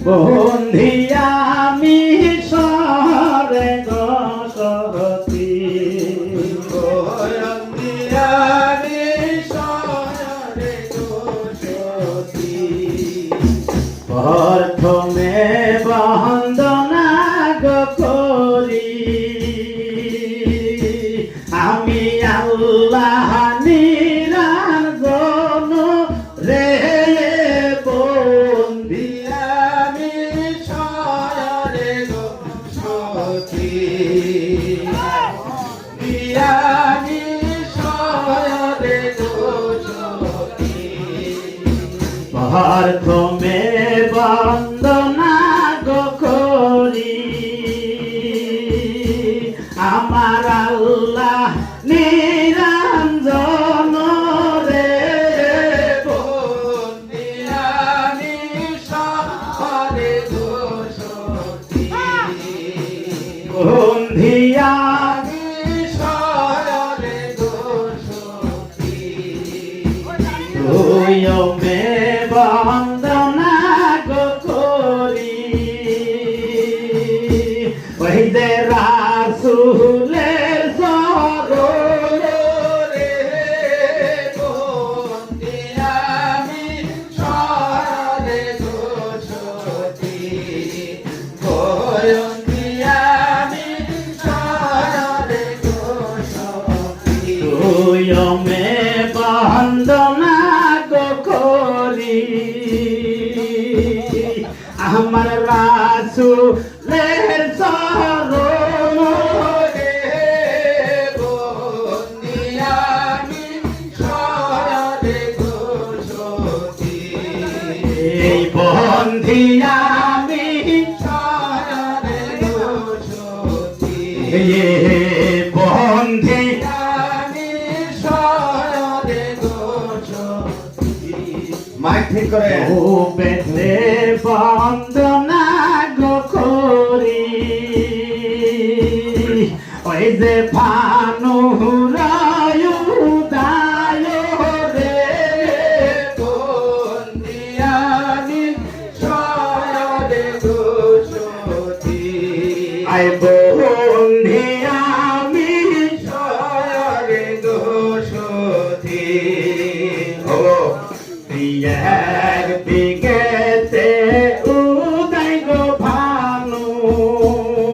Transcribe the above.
বন্ধিয়া আমি সরে দশরথী বন্ধিয়া আমি সরে দশরথী প্রথমে বন্দনা করি আমি আল্লাহ নিরঞ্জন রে প্রথমে বন্দনা করি আমার আল্লাহ নিরঞ্জন রে বন্ধিয়া আমি সরে দশরথী বন্ধিয়া মে বন্দনা করি ওই যে রাসূলের চরণ রে বন্ধিয়া আমি সরে দশরথী বন্ধিয়া আমি সরে দশরথী তুই মে বন্দনা করি আমার রাসূলের চরণ রে বন্ধিয়া আমি সরে দশরথী এই বন্ধিয়া আমি সরে দশরথী বন্ধিয়া মাইক ঠিক করে ও বেদে বন্দনা করি ওই যে ভানুরায় উদয় রে বন্ধিয়া আমি সরে দশরথী আই বন্ধি